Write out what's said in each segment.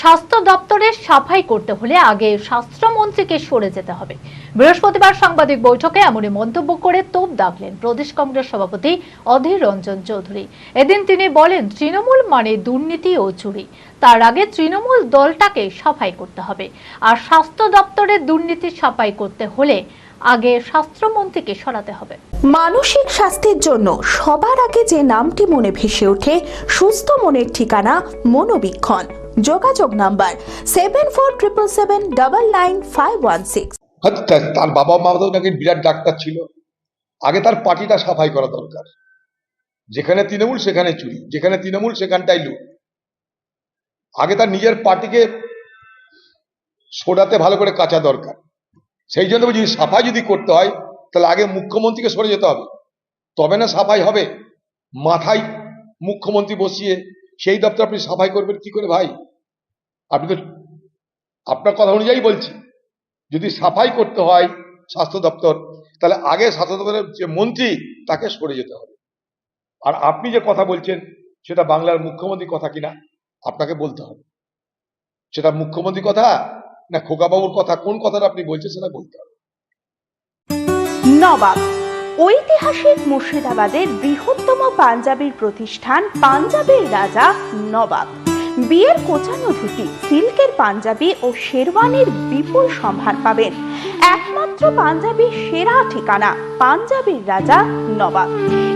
স্বাস্থ্য দপ্তরের সাফাই করতে হলে আগে স্বাস্থ্যমন্ত্রীকে সরে যেতে হবে। বৃহস্পতিবার সাংবাদিক বৈঠকে এমনই মন্তব্য করে তোপ দাগলেন প্রদেশ কংগ্রেস সভাপতি অধীর রঞ্জন চৌধুরী। এদিন তিনি বলেন, তৃণমূল মানে দুর্নীতি ও চুরি। তার আগে তৃণমূল দলটাকে সাফাই করতে হবে, আর স্বাস্থ্য দপ্তরের দুর্নীতি সাফাই করতে হলে আগে স্বাস্থ্যমন্ত্রীকে সরাতে হবে। মানসিক স্বাস্থ্যের জন্য সবার আগে যে নামটি মনে ভেসে ওঠে, সুস্থ মনের ঠিকানা মনোবীক্ষণ। যোগাযোগ নাম্বার 7477799516। তার বাবা মা তো নাকি বিরাট ডাক্তার ছিল। আগে তার পার্টিটা সাফাই করা দরকার। যেখানে তৃণমূল সেখানে চুরি, যেখানে তৃণমূল সেখানটাই লুট। আগে তার নিজের পার্টিকে সোডাতে ভালো করে কাচা দরকার। সেই জন্য যদি সাফাই যদি করতে হয়, তাহলে আগে মুখ্যমন্ত্রীকে সরে যেতে হবে, তবে না সাফাই হবে। মাথায় মুখ্যমন্ত্রী বসিয়ে সেই দপ্তর আপনি সাফাই করবেন কি করে ভাই? আপনি তো আপনার কথা অনুযায়ী বলছি, যদি সাফাই করতে হয় স্বাস্থ্য দপ্তর, তাহলে আগে স্বাস্থ্য দপ্তরের যে মন্ত্রী তাকে সরে যেতে হবে। আর আপনি যে কথা বলছেন সেটা বাংলার মুখ্যমন্ত্রীর কথা কিনা আপনাকে বলতে হবে। সেটা মুখ্যমন্ত্রীর কথা না খোকাবাবুর কথা, কোন কথাটা আপনি বলছেন সেটা বলতে হবে। নবাব ঐতিহাসিক মুর্শিদাবাদের বৃহত্তম পাঞ্জাবির প্রতিষ্ঠান পাঞ্জাবের রাজা নবাব। বিয়ের কোচানো ধুতি, সিল্কের পাঞ্জাবি ও শেরওয়ানির বিপুল সম্ভার পাবেন। একমাত্র পাঞ্জাবির সেরা ঠিকানা পাঞ্জাবের রাজা নবাব।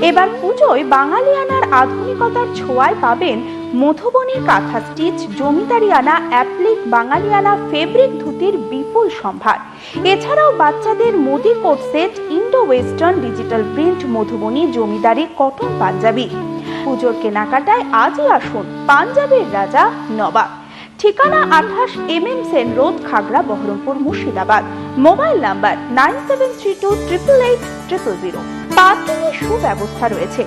এবার পুজোয় বাঙালিয়ানার আধুনিকতার ছোঁয়ায় পাবেন মধুবনী কাঁথা স্টিচ, জমিদারিয়ানা অ্যাপ্লিক, বাঙালিয়ানা ফেব্রিক ধুতির বিপুল সম্ভার। এছাড়াও বাচ্চাদের Modi coat set, Indo western digital print, Madhubani, zamindari cotton panjabi. পুজোর কেনাকাটায় আজই আসুন পাঞ্জাবের রাজা নবাব। ঠিকানা 28 MM Sen road, Khagra, Baharampur, Murshidabad. Mobile number 9732888000। Parking এর সুব্যবস্থা রয়েছে।